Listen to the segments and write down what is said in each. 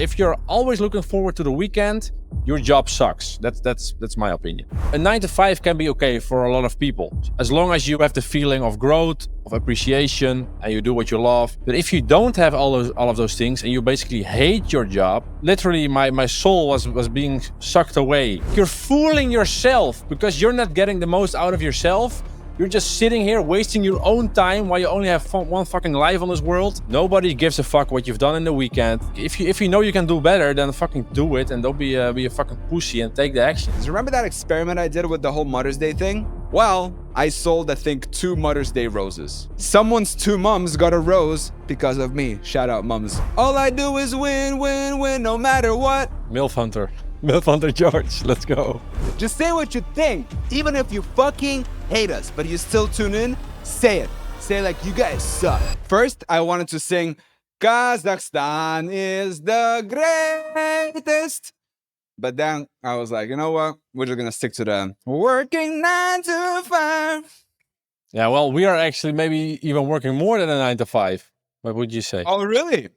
If you're always looking forward to the weekend, your job sucks. That's my opinion. A 9 to 5 can be okay for a lot of people, as long as you have the feeling of growth, of appreciation, and you do what you love. But if you don't have all of those things and you basically hate your job, literally my soul was being sucked away. You're fooling yourself because you're not getting the most out of yourself. You're just sitting here wasting your own time while you only have one fucking life on this world. Nobody gives a fuck what you've done in the weekend. If you know you can do better, then fucking do it and don't be a fucking pussy and take the action. Remember that experiment I did with the whole Mother's Day thing? Well, I sold, I think, 2 Mother's Day roses. Someone's 2 mums got a rose because of me. Shout out, mums. All I do is win, win, win, no matter what. MILF Hunter. MILF Hunter George, let's go. Just say what you think, even if you fucking hate us, but you still tune in, say it. Say like, you guys suck. First, I wanted to sing, Kazakhstan is the greatest. But then I was like, you know what? We're just gonna stick to the working 9 to 5. Yeah, well, we are actually maybe even working more than a 9 to 5. What would you say? Oh, really?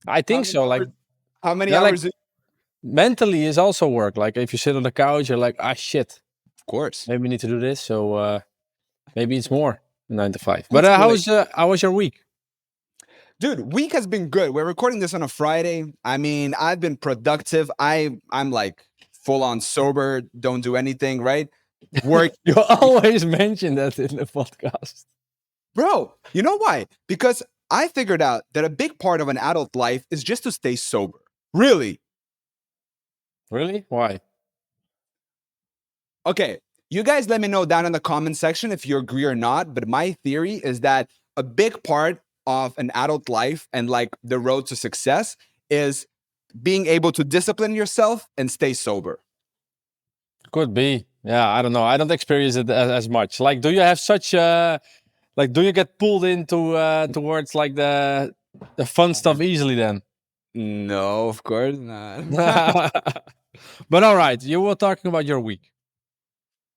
I think so. Like, how many yeah, hours? like, mentally is also work. Like if you sit on the couch, you're like, ah, shit. Of course. Maybe we need to do this. So maybe it's more than 9 to 5. But how was your week? Dude, week has been good. We're recording this on a Friday. I mean, I've been productive. I'm like full on sober. Don't do anything, right? Work. You always mention that in the podcast. Bro, you know why? Because I figured out that a big part of an adult life is just to stay sober. Really? Really? Why? Okay, you guys let me know down in the comment section if you agree or not, but my theory is that a big part of an adult life and like the road to success is being able to discipline yourself and stay sober. Could be. Yeah, I don't know. I don't experience it as much. Like, do you have such like, do you get pulled into towards like the fun stuff easily then? No, of course not. But all right, you were talking about your week.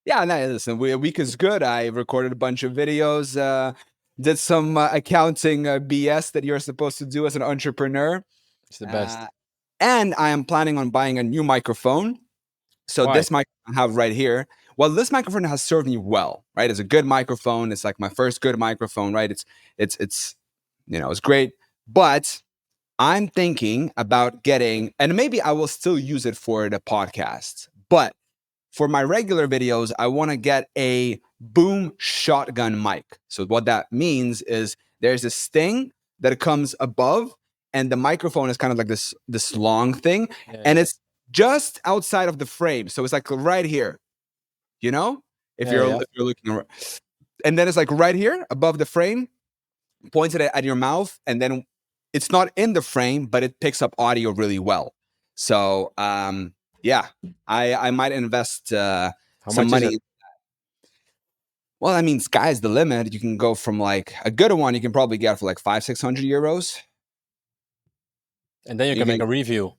Yeah, no, listen, a week is good. I recorded a bunch of videos, did some accounting BS that you're supposed to do as an entrepreneur. It's the best. And I am planning on buying a new microphone. So this microphone I have right here, well, this microphone has served me well, right? It's a good microphone. It's like my first good microphone, right? It's you know, it's great. But I'm thinking about getting, and maybe I will still use it for the podcast, but for my regular videos, I want to get a boom shotgun mic. So what that means is there's this thing that comes above, and the microphone is kind of like this long thing, and it's just outside of the frame. So it's like right here, you know, if you're looking around. And then it's like right here above the frame, pointed at your mouth, and then it's not in the frame, but it picks up audio really well. So yeah, I might invest some money. Well, I mean, sky's the limit. You can go from like a good one, you can probably get for like 500-600 euros. And then you can make a review.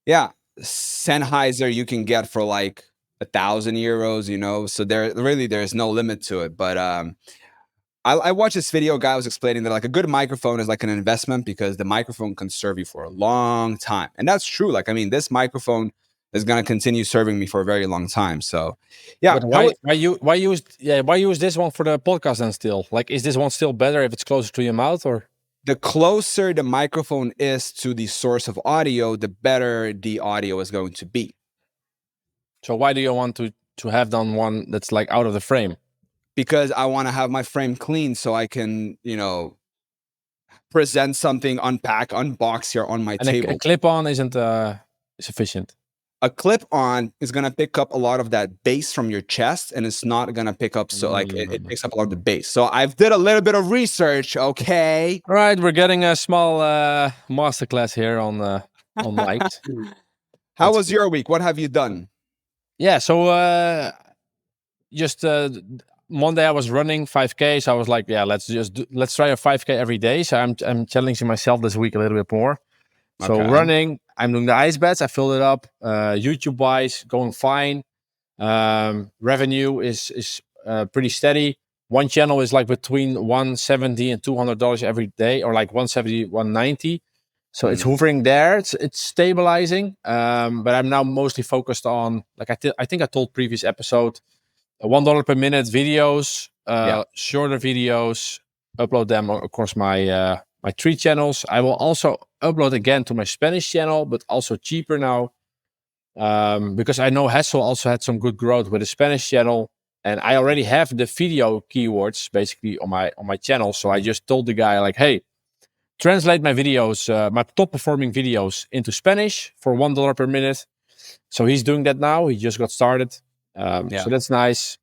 Yeah. Sennheiser you can get for like 1,000 euros, you know, so there's no limit to it. But I watched this video, guy was explaining that like a good microphone is like an investment because the microphone can serve you for a long time. And that's true. Like, I mean, this microphone is going to continue serving me for a very long time. So yeah. But why use this one for the podcast then still? Like, is this one still better if it's closer to your mouth, or? The closer the microphone is to the source of audio, the better the audio is going to be. So why do you want to have done one that's like out of the frame? Because I want to have my frame clean so I can, you know, present something, unbox here on my table. A clip-on isn't sufficient. A clip-on is going to pick up a lot of that bass from your chest, and it's not going to pick up, so like it picks up a lot of the bass. So I've did a little bit of research, okay? All right, we're getting a small masterclass here on mics. How was your week? What have you done? Yeah, so just Monday I was running 5K, so I was like, yeah, let's try a 5K every day. So I'm challenging myself this week a little bit more. So running, I'm doing the ice baths. I filled it up. YouTube wise, going fine. Revenue is pretty steady. One channel is like between $170 and $200 every day, or like $170, $190. So it's hovering there. It's stabilizing. But I'm now mostly focused on, like I think I told previous episode, $1 per minute videos, shorter videos, upload them across my my 3 channels. I will also upload again to my Spanish channel, but also cheaper now. Because I know Hassel also had some good growth with the Spanish channel, and I already have the video keywords basically on my channel. So I just told the guy, like, hey, translate my videos, my top performing videos into Spanish for $1 per minute. So he's doing that now. He just got started. So that's nice.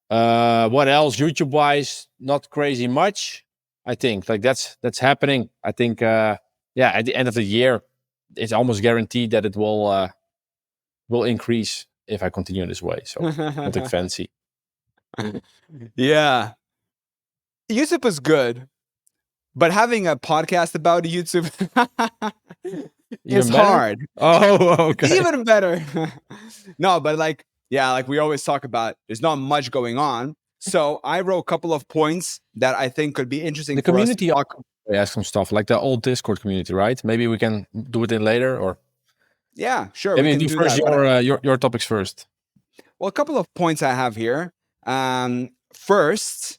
What else? YouTube wise, not crazy much. I think like that's happening. I think at the end of the year, it's almost guaranteed that it will increase if I continue this way. So nothing fancy. Yeah. YouTube is good, but having a podcast about YouTube is hard. Oh, okay. Even better. No, but like we always talk about, there's not much going on. So I wrote a couple of points that I think could be interesting the for community us to talk. ask some stuff like the old Discord community, right? Maybe we can do it in later, or yeah, sure. maybe we can do first that. your topics first. Well, a couple of points I have here. First,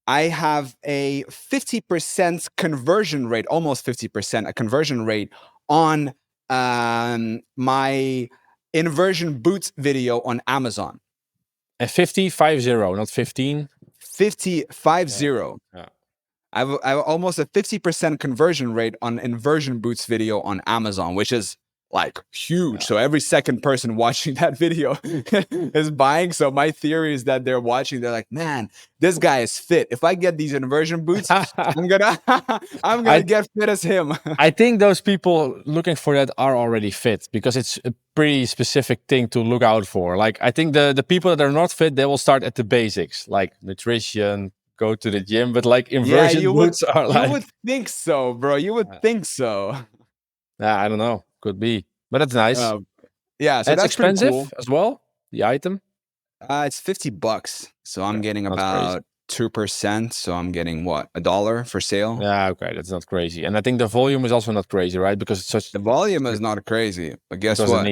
I have a 50% conversion rate, almost 50%, a conversion rate on my inversion boots video on Amazon. And 50, not 15. 50. Yeah. I have almost a 50% conversion rate on inversion boots video on Amazon, which is like huge. So every second person watching that video is buying. So my theory is that they're watching, they're like, man, this guy is fit. If I get these inversion boots, I'm gonna get fit as him. I think those people looking for that are already fit, because it's a pretty specific thing to look out for. Like, I think the people that are not fit, they will start at the basics, like nutrition, go to the gym, but like inversion boots are like... You would think so, bro. You would think so. I don't know. Could be, but that's nice. Yeah, so that's expensive cool as well. The item. It's $50, so I'm getting about 2%. So I'm getting what, $1 for sale. Yeah, okay, that's not crazy. And I think the volume is also not crazy, right? Because it's such... The volume is not crazy, but guess what?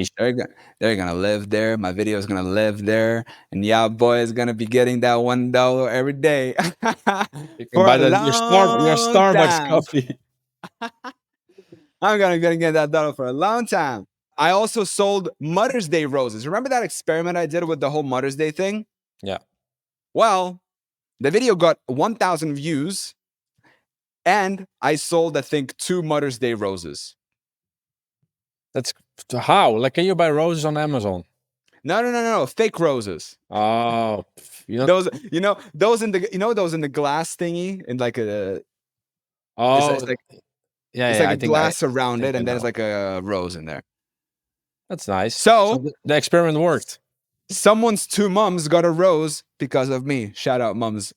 They're gonna live there. My video is gonna live there, and yeah, boy is gonna be getting that $1 every day for a long your Starbucks coffee. I'm gonna get that dollar for a long time. I also sold Mother's Day roses. Remember that experiment I did with the whole Mother's Day thing? Yeah. Well, the video got 1,000 views, and I sold, I think, 2 Mother's Day roses. That's how? Like, can you buy roses on Amazon? No, fake roses. Oh, those in the glass thingy, and like a... Oh, it's like, yeah, it's yeah, like a glass around it, and then it's like a rose in there. That's nice. So the experiment worked. Someone's 2 mums got a rose because of me. Shout out, mums.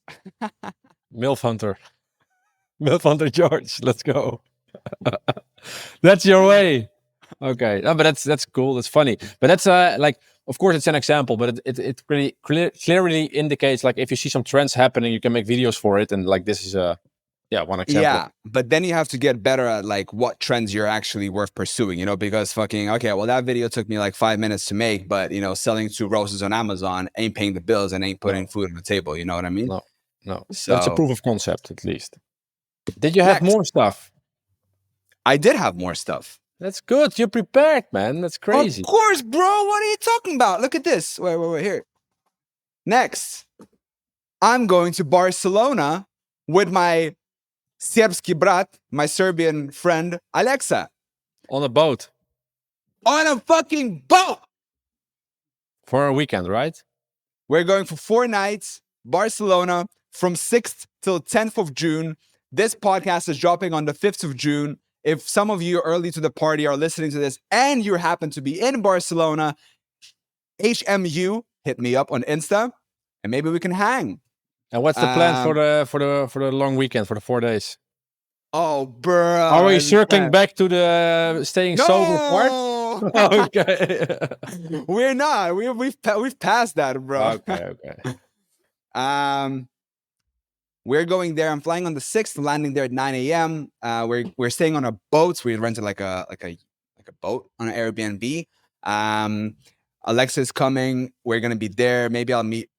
MILF Hunter. MILF Hunter George. Let's go. That's your way. Okay. No, but that's cool. That's funny. But that's like, of course, it's an example, but it really clearly indicates, like, if you see some trends happening, you can make videos for it. And like, this is one example. Yeah, but then you have to get better at like what trends you're actually worth pursuing, because okay, well, that video took me like 5 minutes to make, but selling 2 roses on Amazon ain't paying the bills and ain't putting food on the table. You know what I mean? No. So that's a proof of concept, at least. Did you have more stuff? I did have more stuff. That's good. You're prepared, man. That's crazy. Of course, bro. What are you talking about? Look at this. Wait, here. Next, I'm going to Barcelona with my Serbski brat, my Serbian friend, Alexa. On a boat. On a fucking boat! For a weekend, right? We're going for 4 nights, Barcelona, from 6th till 10th of June. This podcast is dropping on the 5th of June. If some of you early to the party are listening to this and you happen to be in Barcelona, HMU, hit me up on Insta, and maybe we can hang. And what's the plan for the long weekend, for the 4 days? Oh, bro! Are we circling back to the staying sober part? Okay. We're not. We've passed that, bro. Okay. we're going there. I'm flying on the 6th, landing there at 9 a.m. We're staying on a boat. We rented like a boat on an Airbnb. Alexa's coming. We're gonna be there. Maybe I'll meet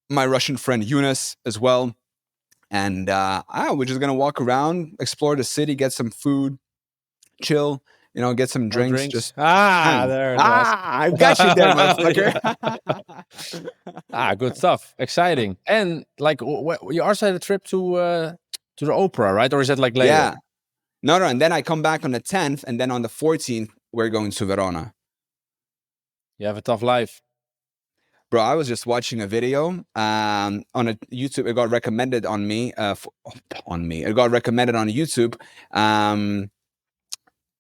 my Russian friend Eunice as well. And we're just gonna walk around, explore the city, get some food, chill, get some More drinks. drinks. Just There it was. I got you there, motherfucker. Good stuff. Exciting. And like, you also had a trip to the opera, right? Or is that like later? Yeah. No. And then I come back on the 10th, and then on the 14th, we're going to Verona. You have a tough life. Bro, I was just watching a video on a YouTube. It got recommended on me. It got recommended on YouTube.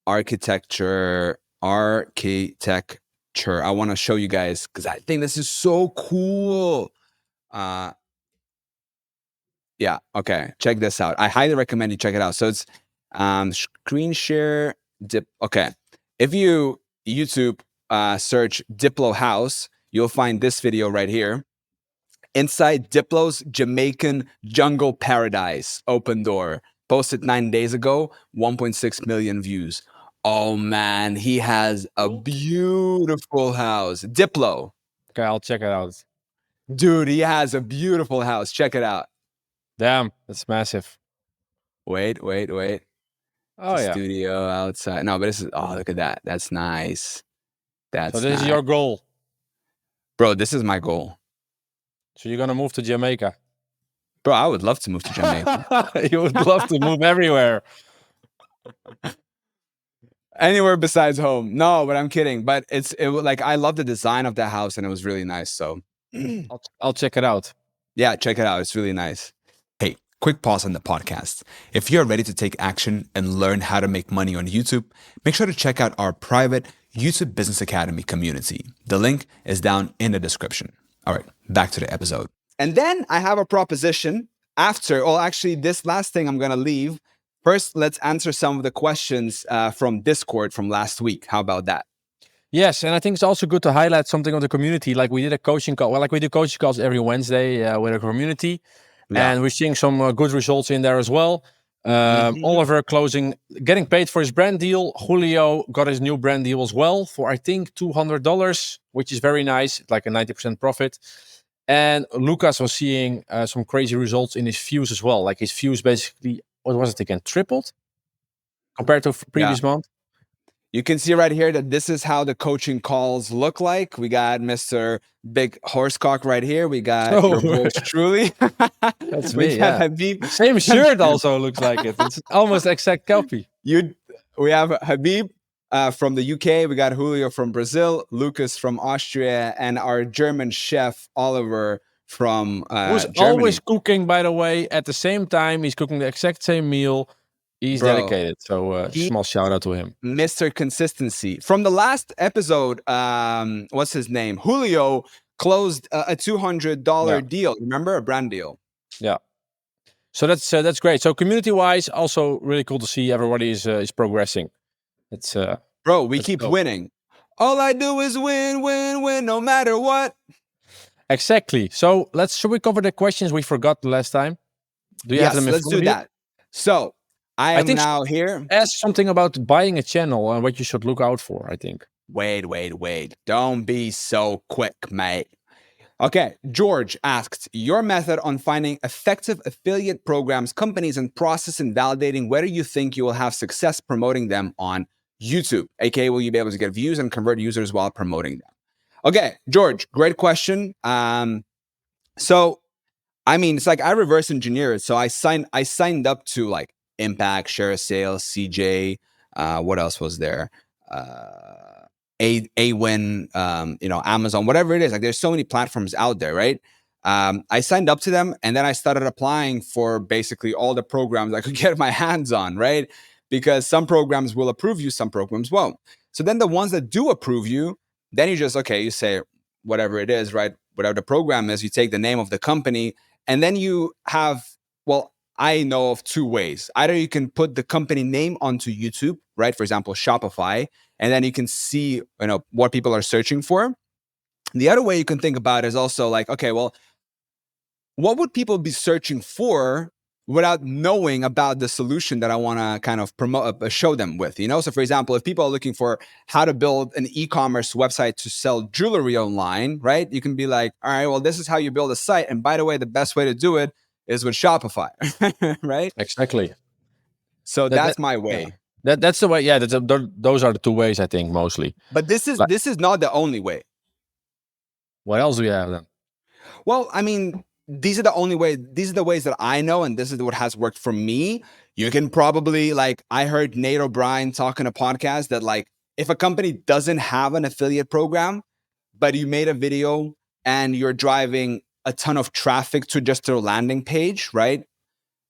Architecture. I want to show you guys because I think this is so cool. Yeah. Okay. Check this out. I highly recommend you check it out. So it's screen share dip. Okay. If you YouTube search Diplo House, you'll find this video right here. Inside Diplo's Jamaican Jungle Paradise, open door. Posted 9 days ago, 1.6 million views. Oh man, he has a beautiful house. Diplo. Okay, I'll check it out. Dude, he has a beautiful house. Check it out. Damn, that's massive. Wait. Oh, yeah. Studio outside. No, but this is, look at that. That's nice. So this is your goal? Bro, this is my goal. So you're going to move to Jamaica? Bro, I would love to move to Jamaica. You would love to move everywhere. Anywhere besides home. No, but I'm kidding. But I love the design of the house, and it was really nice. So I'll check it out. Yeah, check it out. It's really nice. Hey, quick pause on the podcast. If you're ready to take action and learn how to make money on YouTube, make sure to check out our private YouTube Business Academy community. The link is down in the description. All right, back to the episode. And then I have a proposition after, actually, this last thing I'm going to leave. First, let's answer some of the questions from Discord from last week. How about that? Yes, and I think it's also good to highlight something on the community. Like we did a coaching call. Well, like we do coaching calls every Wednesday with a community. Yeah. And we're seeing some good results in there as well. Oliver getting paid for his brand deal. Julio got his new brand deal as well for, I think, $200, which is very nice, like a 90% profit. And Lucas was seeing some crazy results in his views as well. Like his views basically, what was it again, tripled compared to previous month. You can see right here that this is how the coaching calls look like. We got Mr. Big Horsecock right here. We got your boys truly. That's me, yeah. Habib. Same shirt also looks like it. It's almost exact copy. We have Habib from the UK. We got Julio from Brazil, Lucas from Austria, and our German chef, Oliver, from who's Germany. Always cooking, by the way. At the same time, he's cooking the exact same meal. He's dedicated, so small shout out to him. Mr. Consistency. From the last episode, what's his name? Julio closed a $200 deal. Remember, a brand deal. Yeah. So that's great. So community-wise, also really cool to see everybody is progressing. It's bro, we keep winning. All I do is win, no matter what. Exactly. So should we cover the questions we forgot the last time? Do you have them in let's do that. So I am now here. Ask something about buying a channel and what you should look out for, I think. Wait. Don't be so quick, mate. Okay, George asked, your method on finding effective affiliate programs, companies, and process in validating whether you think you will have success promoting them on YouTube. AKA, will you be able to get views and convert users while promoting them? Okay, George, great question. So, I mean, it's like I reverse engineer it. So I signed up to like Impact, Share Sales, CJ. What else was there? Awin, Amazon, whatever it is. Like, there's so many platforms out there, right? I signed up to them, and then I started applying for basically all the programs I could get my hands on, right? Because some programs will approve you, some programs won't. So then the ones that do approve you, then you say whatever it is, right? Whatever the program is, you take the name of the company, and then you have, I know of two ways. Either you can put the company name onto YouTube, right? For example, Shopify, and then you can see, what people are searching for. The other way you can think about it is also like, okay, well, what would people be searching for without knowing about the solution that I want to kind of promote, show them with, you know? So for example, if people are looking for how to build an e-commerce website to sell jewelry online, right? You can be like, all right, well, this is how you build a site. And by the way, the best way to do it is with Shopify, right? Exactly. So that's my way. Yeah. That's the way. Yeah, those are the two ways, I think, mostly. But this is not the only way. What else do we have then? Well, I mean, these are the only way. These are the ways that I know, and this is what has worked for me. You can probably, like, I heard Nate O'Brien talk in a podcast that, like, if a company doesn't have an affiliate program, but you made a video and you're driving a ton of traffic to just their landing page, right?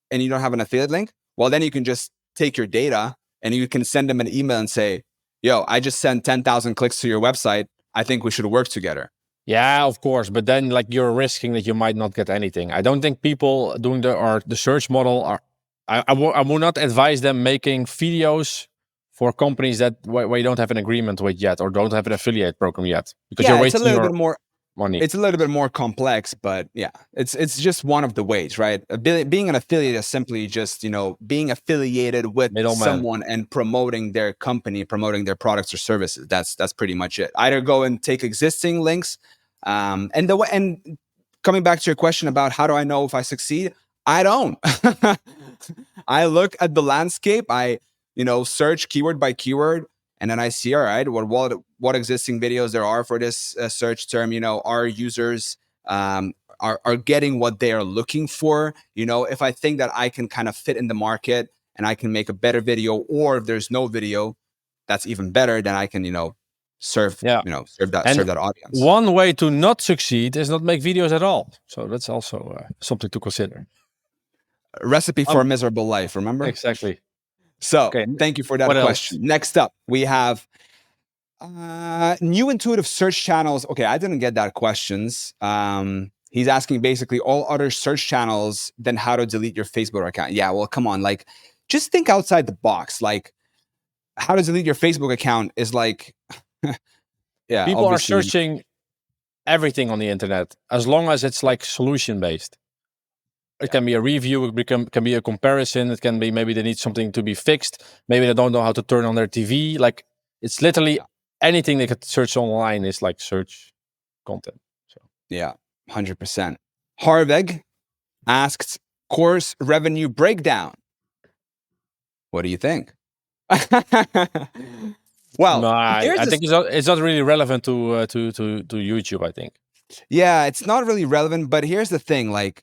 And you don't have an affiliate link, well, then you can just take your data and you can send them an email and say, yo, I just sent 10,000 clicks to your website. I think we should work together. Yeah, of course. But then, like, you're risking that you might not get anything. I don't think people doing the search model are. I will not advise them making videos for companies that where you don't have an agreement with yet or don't have an affiliate program yet, because you're wasting your money. It's a little bit more complex, but yeah, it's just one of the ways, right? Being an affiliate is simply just, you know, being affiliated with someone and promoting their company, promoting their products or services. That's pretty much it. Either go and take existing links, and coming back to your question about how do I know if I succeed, I don't. I look at the landscape. I, you know, search keyword by keyword. And then I see, all right, what existing videos there are for this search term. You know, our users are getting what they are looking for. You know, if I think that I can kind of fit in the market and I can make a better video, or if there's no video, that's even better. Then I can, you know, serve that audience. One way to not succeed is not make videos at all. So that's also something to consider. A recipe for a miserable life. Remember? Exactly. So thank you for that question. Else? Next up, we have new intuitive search channels. Okay, I didn't get that questions. He's asking basically all other search channels, then how to delete your Facebook account. Yeah, well, come on. Like, just think outside the box. Like, how to delete your Facebook account is like, yeah. People are searching everything on the internet, as long as it's like solution based. It can be a review, it can be a comparison, it can be maybe they need something to be fixed, maybe they don't know how to turn on their TV. Like, it's literally anything they could search online is like search content. So yeah, 100%. Harveg asked course revenue breakdown. What do you think? Well, no, I think it's not really relevant to YouTube, I think. Yeah, it's not really relevant, but here's the thing, like,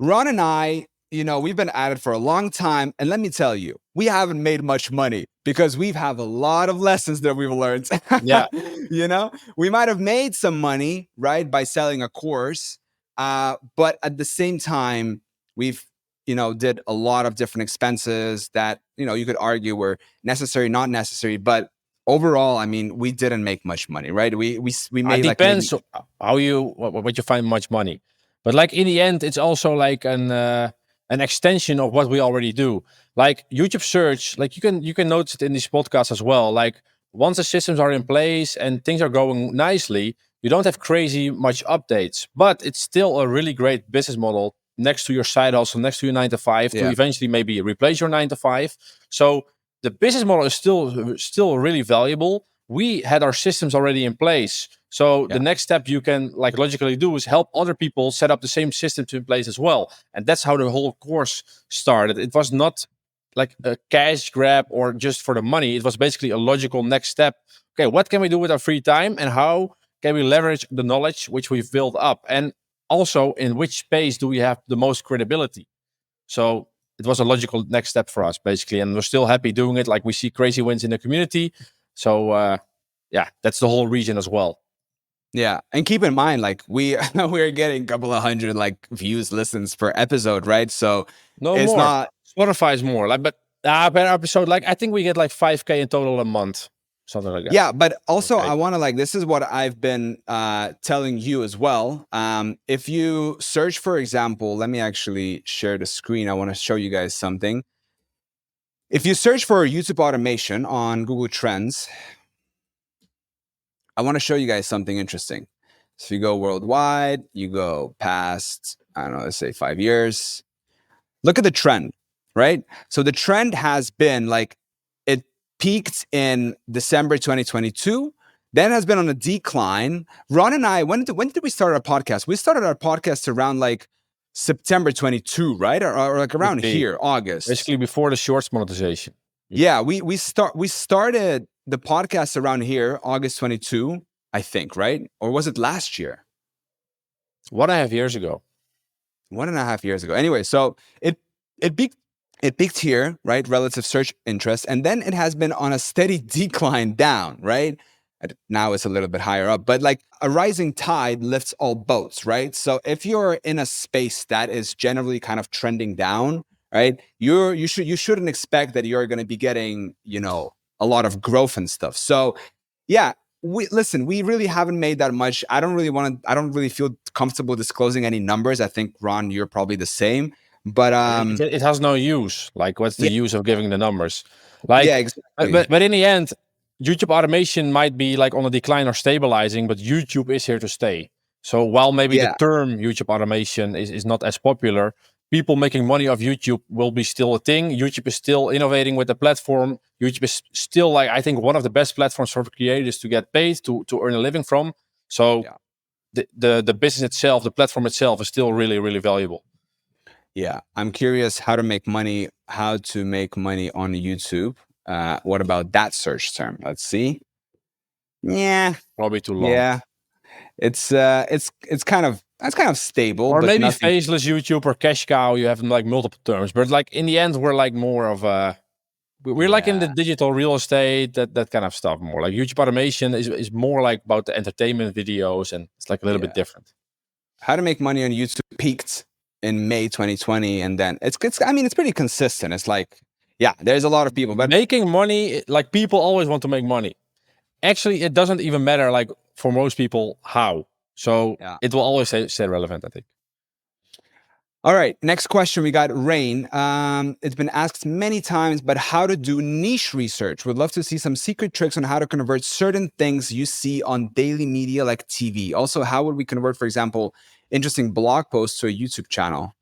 Ron and I, you know, we've been at it for a long time. And let me tell you, we haven't made much money because we've have a lot of lessons that we've learned. Yeah. You know, we might have made some money, right, by selling a course. But at the same time, we've, you know, did a lot of different expenses that, you know, you could argue were necessary, not necessary. But overall, I mean, we didn't make much money, right? We made, it depends how what you find much money. But like in the end, it's also like an extension of what we already do. Like YouTube search, like you can notice it in these podcasts as well. Like, once the systems are in place and things are going nicely, you don't have crazy much updates, but it's still a really great business model next to your side hustle, next to your 9 to 5, to eventually maybe replace your 9 to 5. So the business model is still really valuable. We had our systems already in place. So the next step you can like logically do is help other people set up the same system in place as well. And that's how the whole course started. It was not like a cash grab or just for the money. It was basically a logical next step. Okay, what can we do with our free time and how can we leverage the knowledge which we've built up? And also, in which space do we have the most credibility? So it was a logical next step for us, basically. And we're still happy doing it. Like, we see crazy wins in the community. So yeah, that's the whole region as well. Yeah, and keep in mind, like, we're getting a couple of hundred like views, listens per episode, right? So it's more. not Spotify is more like, but per episode, like I think we get like 5K in total a month, something like that. Yeah, but also I want to, like, this is what I've been telling you as well. If you search, for example, let me actually share the screen. I want to show you guys something. If you search for YouTube automation on Google Trends, I want to show you guys something interesting. So if you go worldwide, you go past, I don't know, let's say 5 years. Look at the trend, right? So the trend has been like, it peaked in December 2022, then has been on a decline. Ron and I, when did we start our podcast? We started our podcast around like September 22, right? Or like around here, August. Basically before the shorts monetization. Yeah, we started the podcast around here, August 22, I think, right? Or was it last year? 1.5 years ago. 1.5 years ago. Anyway, so it peaked here, right? Relative search interest, and then it has been on a steady decline down, right? Now it's a little bit higher up, but like a rising tide lifts all boats, right? So if you're in a space that is generally kind of trending down, right, you shouldn't expect that you're going to be getting, you know, a lot of growth and stuff. So yeah, we really haven't made that much. I don't really feel comfortable disclosing any numbers. I think, Ron, you're probably the same. But it has no use. Like, what's the use of giving the numbers? Like, yeah, exactly. But in the end, YouTube automation might be like on a decline or stabilizing, but YouTube is here to stay. So while maybe the term YouTube automation is not as popular, people making money off YouTube will be still a thing. YouTube is still innovating with the platform. YouTube is still, like, I think, one of the best platforms for creators to get paid, to earn a living from. So the business itself, the platform itself is still really, really valuable. Yeah, I'm curious how to make money on YouTube. What about that search term? Let's see. Yeah, probably too long. Yeah, it's kind of stable, or but maybe nothing. Faceless YouTube or Cash Cow. You have like multiple terms, but like in the end, we're like more of we're like in the digital real estate, that kind of stuff. More like YouTube automation is more like about the entertainment videos, and it's like a little bit different. How to make money on YouTube peaked in May 2020, and then it's pretty consistent. It's like, yeah, there's a lot of people, but making money, like, people always want to make money. Actually, it doesn't even matter, like, for most people, how. So it will always stay relevant, I think. All right, next question. We got Rain. It's been asked many times, but how to do niche research. Would love to see some secret tricks on how to convert certain things you see on daily media like TV. Also, how would we convert, for example, interesting blog posts to a YouTube channel?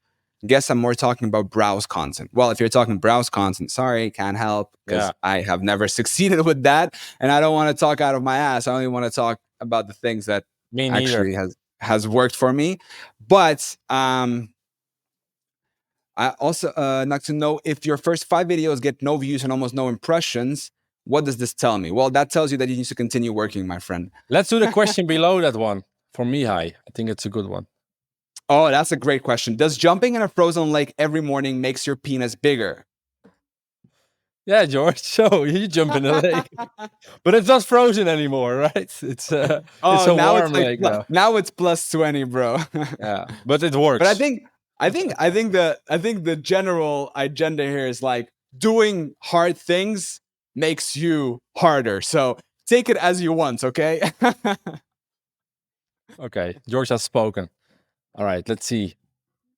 Guess I'm more talking about browse content. Well, if you're talking browse content, sorry, can't help, because I have never succeeded with that. And I don't want to talk out of my ass. I only want to talk about the things that actually has worked for me. But I also like to know, if your first 5 videos get no views and almost no impressions, what does this tell me? Well, that tells you that you need to continue working, my friend. Let's do the question below that one from Mihai. I think it's a good one. Oh, that's a great question. Does jumping in a frozen lake every morning makes your penis bigger? Yeah, George. So you jump in the lake, but it's not frozen anymore, right? It's a warm lake now. Now it's plus 20, bro. Yeah, but it works. But I think the general agenda here is like, doing hard things makes you harder. So take it as you want, okay? Okay, George has spoken. All right, let's see.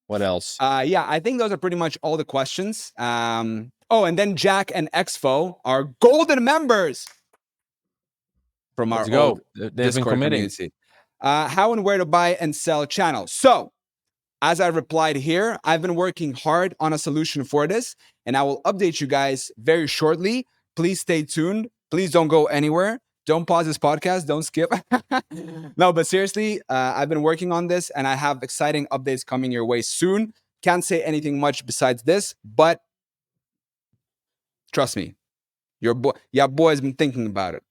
What else? Yeah, I think those are pretty much all the questions. Oh, and then Jack and Exfo are golden members from our old Discord community. How and where to buy and sell channels. So, as I replied here, I've been working hard on a solution for this, and I will update you guys very shortly. Please stay tuned. Please don't go anywhere. Don't pause this podcast. Don't skip. No, but seriously, I've been working on this, and I have exciting updates coming your way soon. Can't say anything much besides this, but trust me, your boy has been thinking about it.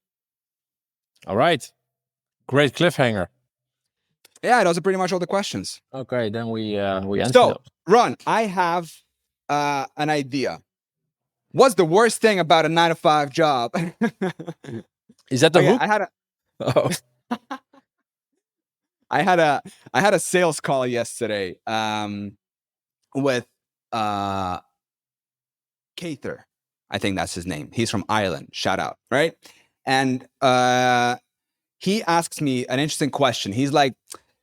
All right. Great cliffhanger. Yeah, those are pretty much all the questions. Okay, then we answer So, those. Ron, I have an idea. What's the worst thing about a 9-to-5 job? Is that the hook? I had I had a sales call yesterday with Cather. I think that's his name. He's from Ireland. Shout out, right? And he asks me an interesting question. He's like,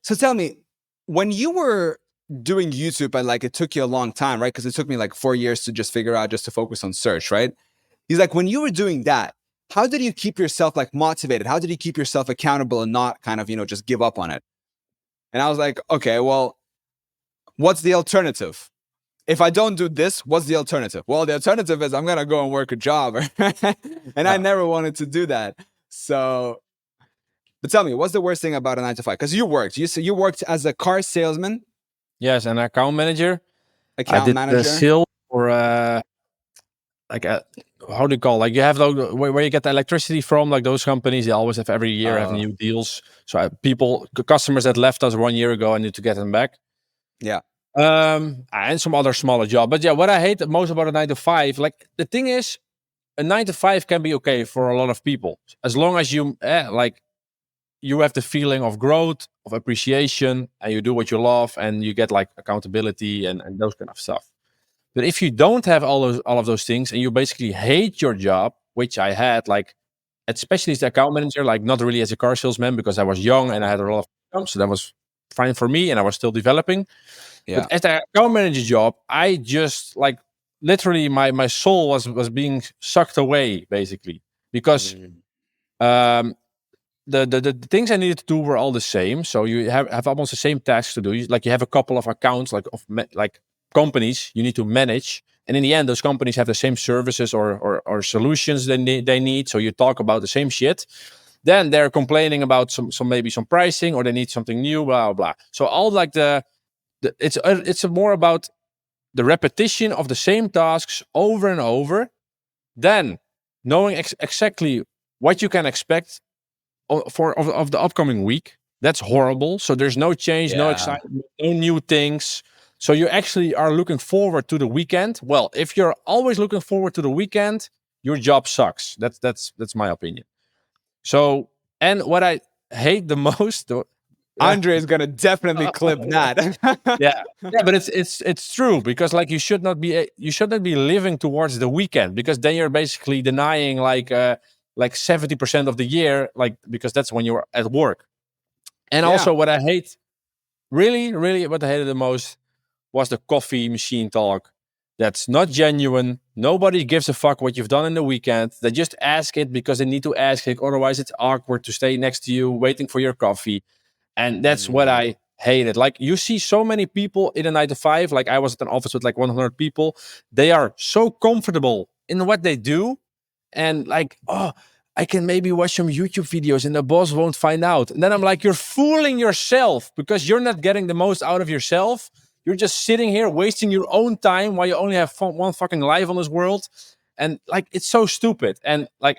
so tell me, when you were doing YouTube, and like it took you a long time, right? Because it took me like 4 years to just figure out, just to focus on search, right? He's like, when you were doing that, how did you keep yourself like motivated? How did you keep yourself accountable and not kind of, just give up on it? And I was like, okay, well, what's the alternative? If I don't do this, what's the alternative? Well, the alternative is I'm gonna go and work a job, and I never wanted to do that. So, but tell me, what's the worst thing about a 9 to 5? Because you worked, you worked as a car salesman, Yes, an account manager. I account did the manager. sales for like a, how do you call, like you have those, where you get the electricity from, like those companies, they always have every year have new deals. So customers that left us 1 year ago, I need to get them back. Yeah. And some other smaller job. But yeah, what I hate the most about a 9 to 5, like the thing is, a 9 to 5 can be okay for a lot of people as long as you like you have the feeling of growth, of appreciation, and you do what you love, and you get like accountability and those kind of stuff. But if you don't have all of those things, and you basically hate your job, which I had, like especially as the account manager, like not really as a car salesman because I was young and I had a lot of income, so that was fine for me, and I was still developing. Yeah. But as the account manager job, I just like literally my soul was being sucked away basically because um the things I needed to do were all the same. So you have almost the same tasks to do. Like you have a couple of accounts, like like companies you need to manage, and in the end, those companies have the same services or solutions they need. So you talk about the same shit. Then they're complaining about some maybe some pricing, or they need something new, blah blah blah. So all like it's more about the repetition of the same tasks over and over. Then knowing exactly what you can expect of the upcoming week. That's horrible. So there's no change, no Yeah. excitement, no new things. So you actually are looking forward to the weekend. Well, if you're always looking forward to the weekend, your job sucks. That's my opinion. So, and what I hate the most, Andre is gonna definitely clip that. yeah, yeah, but it's true, because like you should not be living towards the weekend, because then you're basically denying like 70% of the year, like because that's when you're at work. And Yeah. also, what I hate, really, what I hated the most was the coffee machine talk. That's not genuine. Nobody gives a fuck what you've done in the weekend. They just ask it because they need to ask it. Otherwise, it's awkward to stay next to you waiting for your coffee. And that's what Mm. I hated. Like you see so many people in a 9 to 5. Like I was at an office with like 100 people. They are so comfortable in what they do, and like, oh, I can maybe watch some YouTube videos and the boss won't find out. And then I'm like, you're fooling yourself because you're not getting the most out of yourself. You're just sitting here wasting your own time while you only have one fucking life on this world. And like, it's so stupid. And like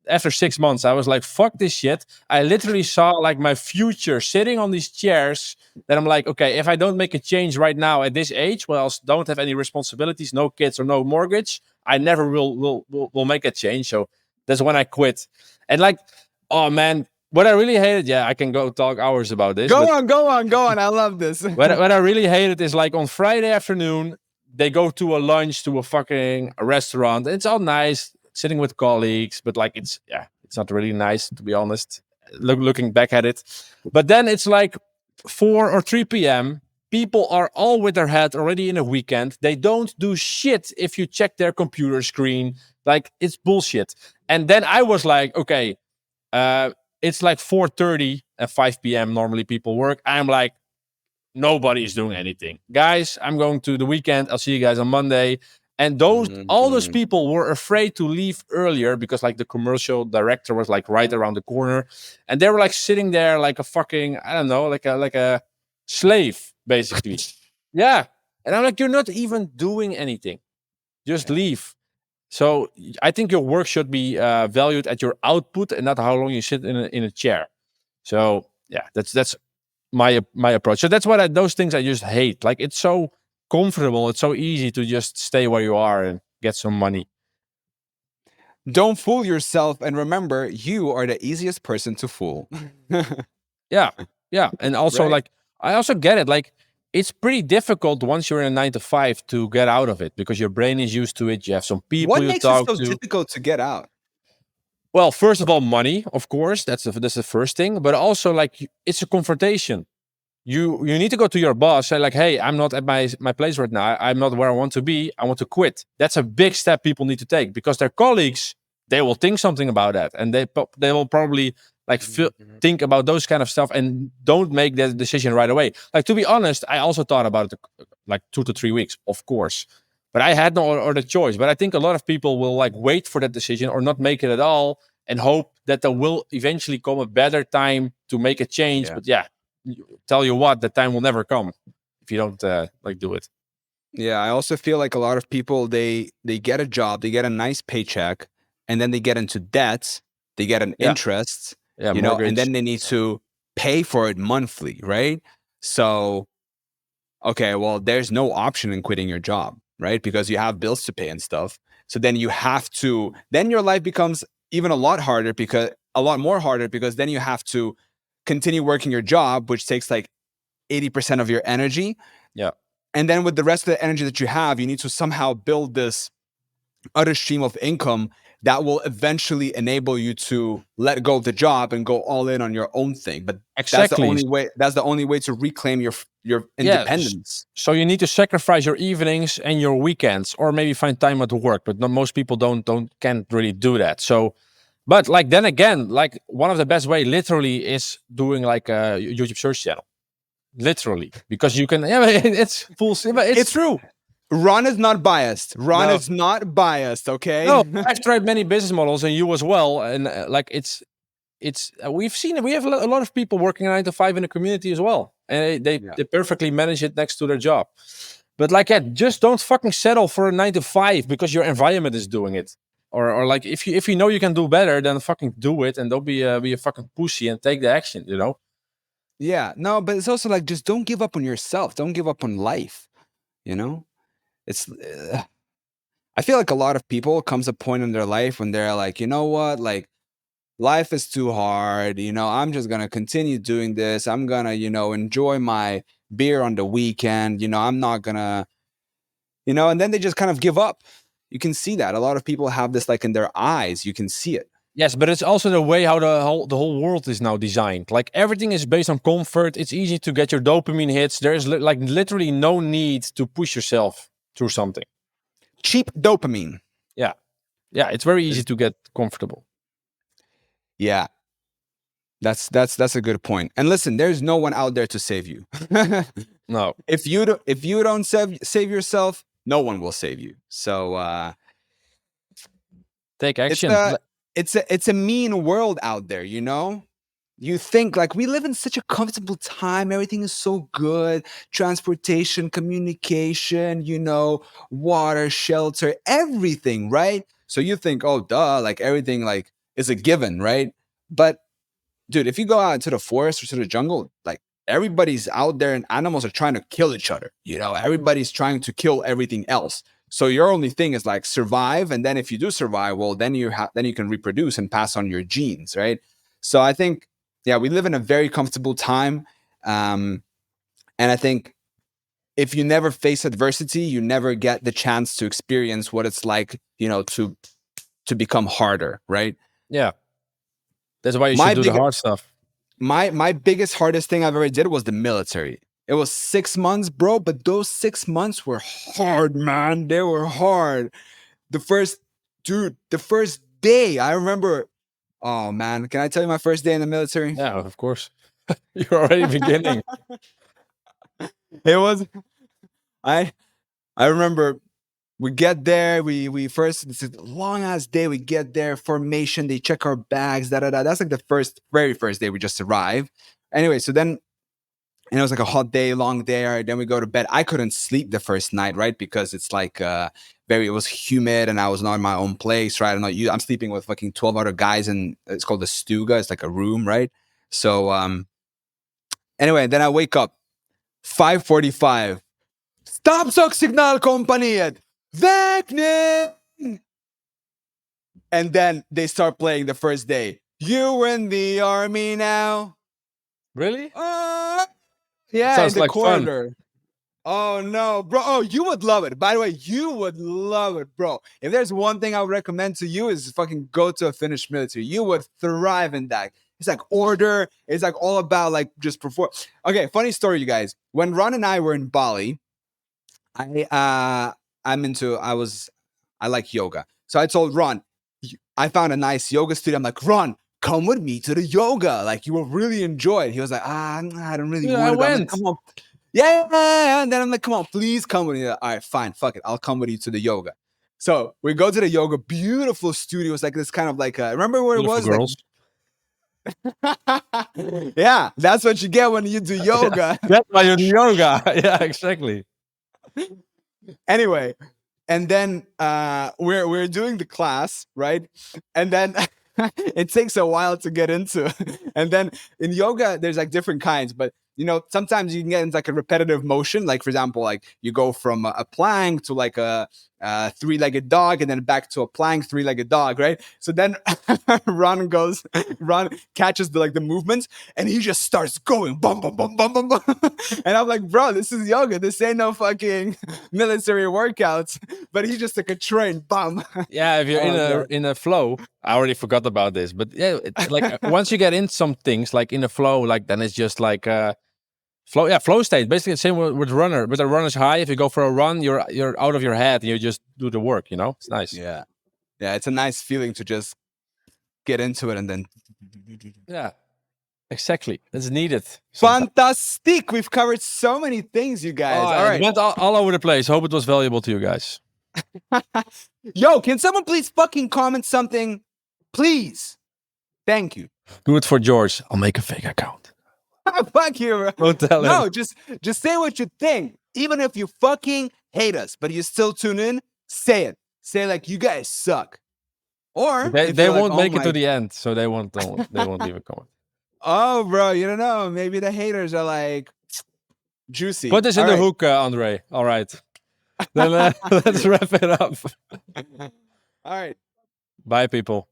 after 6 months, I was like, fuck this shit. I literally saw like my future sitting on these chairs, that I'm like, okay, if I don't make a change right now at this age, well, I don't have any responsibilities, no kids or no mortgage, I never will make a change. So that's when I quit. And like, oh man, what I really hated, yeah, I can go talk hours about this. Go But on, go on, go on. I love this. what I really hated is like on Friday afternoon, they go to a lunch to a fucking restaurant. It's all nice, sitting with colleagues, but like it's not really nice, to be honest. Looking back at it, but then it's like 4 or 3 p.m. People are all with their head already in a weekend. They don't do shit if you check their computer screen. Like it's bullshit. And then I was like, okay, it's like 4:30 at 5 p.m. Normally people work. I'm like, nobody's doing anything. Guys, I'm going to the weekend. I'll see you guys on Monday. And all those Mhm. people were afraid to leave earlier because like the commercial director was like right around the corner. And they were like sitting there like a fucking, I don't know, like a slave, basically. Yeah. And I'm like, you're not even doing anything. Just Yeah. leave. So I think your work should be valued at your output and not how long you sit in a chair. So yeah, that's my approach. So that's what those things I just hate. Like it's so comfortable. It's so easy to just stay where you are and get some money. Don't fool yourself, and remember, you are the easiest person to fool. Yeah, yeah. And also Right? like I also get it. Like it's pretty difficult once you're in a 9 to 5 to get out of it because your brain is used to it. You have some people What you makes it talk so to. difficult to get out? Well, first of all, money, of course. That's the first thing. But also like it's a confrontation. You need to go to your boss, say like, hey, I'm not at my place right now. I'm not where I want to be. I want to quit. That's a big step people need to take because their colleagues, they will think something about that, and they will probably Like think about those kind of stuff and don't make that decision right away. Like, to be honest, I also thought about it like 2 to 3 weeks, of course, but I had no other choice. But I think a lot of people will like wait for that decision or not make it at all and hope that there will eventually come a better time to make a change. But yeah, tell you what, the time will never come if you don't like do it. Yeah, I also feel like a lot of people, they get a job, they get a nice paycheck, and then they get into debt, they get an interest, you know, and then they need to pay for it monthly, right? So, okay, well, there's no option in quitting your job, right? Because you have bills to pay and stuff. So then you have to, then your life becomes even a lot harder, because a lot more harder, because then you have to continue working your job, which takes like 80% of your energy. Yeah. And then with the rest of the energy that you have, you need to somehow build this other stream of income that will eventually enable you to let go of the job and go all in on your own thing. But that's the only way. That's the only way to reclaim your independence. So you need to sacrifice your evenings and your weekends, or maybe find time at work. But most people can't really do that. So, but like then again, like one of the best way, literally, is doing like a YouTube search channel. Literally, because you can. Yeah, it's full. It's true. Ron is not biased. Ron is not biased. Okay. No, I've tried many business models, and you as well. And like it's we have a lot of people working 9 to 5 in the community as well, and they perfectly manage it next to their job. But like, just don't fucking settle for a 9 to 5 because your environment is doing it. Or like, if you know you can do better, then fucking do it, and don't be a fucking pussy and take the action. You know. Yeah. No, but it's also like, just don't give up on yourself. Don't give up on life. You know. It's I feel like a lot of people comes a point in their life when they're like, you know what, like, life is too hard, you know, I'm just gonna continue doing this, I'm gonna, you know, enjoy my beer on the weekend, you know, I'm not gonna, you know, and then they just kind of give up. You can see that a lot of people have this like in their eyes. You can see it. Yes, but it's also the way how the whole world is now designed. Like, everything is based on comfort. It's easy to get your dopamine hits. There's like literally no need to push yourself through something. Cheap dopamine. Yeah. It's very easy to get comfortable. Yeah. That's a good point. And listen, there's no one out there to save you. No. If you don't save yourself, no one will save you. So take action. It's a mean world out there, you know? You think like we live in such a comfortable time, everything is so good, transportation, communication, you know, water, shelter, everything, right? So you think, oh duh, like everything like is a given, right? But dude, if you go out into the forest or to the jungle, like everybody's out there and animals are trying to kill each other, you know, everybody's trying to kill everything else. So your only thing is like survive, and then if you do survive, well, then you can reproduce and pass on your genes, right? So I think, yeah, we live in a very comfortable time, and I think if you never face adversity, you never get the chance to experience what it's like, you know, to become harder, right? Yeah, that's why you should do the hard stuff. My biggest, hardest thing I've ever did was the military. It was 6 months, bro, but those 6 months were hard, man. They were hard. The first day, I remember. Oh man, can I tell you my first day in the military? Yeah, of course. You're already beginning. It was. I remember. We get there. We first. It's a long ass day. We get there. Formation. They check our bags. Da da da. That's like the very first day we just arrived. Anyway, so then. And it was like a hot day, long day. All right, then we go to bed. I couldn't sleep the first night, right? Because it's like it was humid and I was not in my own place, right? I'm sleeping with fucking 12 other guys, and it's called the stuga. It's like a room, right? So anyway, then I wake up 5:45. Stabsok-signal kompaniet! Väckning! And then they start playing the first day. You in the army now? Really? Yeah, sounds in the like corridor. Fun. Oh no, bro. Oh, you would love it. By the way, you would love it, bro. If there's one thing I would recommend to you, is fucking go to a Finnish military. You would thrive in that. It's like order. It's like all about like just perform. Okay, funny story, you guys. When Ron and I were in Bali, I like yoga. So I told Ron, I found a nice yoga studio. I'm like, Ron, come with me to the yoga. Like, you will really enjoy it. He was like, I don't really Yeah, want I to go. I'm like, went. come on. Yeah. And then I'm like, come on, please come with me. All right, fine, fuck it. I'll come with you to the yoga. So we go to the yoga, beautiful studio. It's like this kind of like, remember where Beautiful it was? girls. Like, yeah, that's what you get when you do yoga. Yeah, that's why you do yoga. Yeah, exactly. Anyway, and then we're doing the class, right? And then it takes a while to get into. And then in yoga, there's like different kinds, but sometimes you can get into like a repetitive motion. Like, for example, like you go from a plank to like a three-legged dog, and then back to a plank, three-legged dog, right? So then Ron catches the movements, and he just starts going bum bum bum bum bum bum. And I'm like, bro, this is yoga. This ain't no fucking military workouts. But he's just like a train bum. Yeah, if you're in a flow, I already forgot about this, but yeah, like once you get in some things, like in a flow, like then it's just like flow state. Basically, the same with runner. With a runner's high, if you go for a run, you're out of your head and you just do the work. It's nice. Yeah, it's a nice feeling to just get into it and then. Yeah, exactly. That's needed. Fantastic! We've covered so many things, you guys. All right, it went all over the place. Hope it was valuable to you guys. Yo, can someone please fucking comment something? Please. Thank you. Do it for George. I'll make a fake account. Fuck you, bro. Don't tell him. No, just say what you think. Even if you fucking hate us, but you still tune in, say it. Say like, you guys suck. Or they won't make it to the end, so they won't leave a comment. Oh, bro, you don't know. Maybe the haters are like juicy. Put this in the hook, Andre. All right. Then let's wrap it up. All right. Bye, people.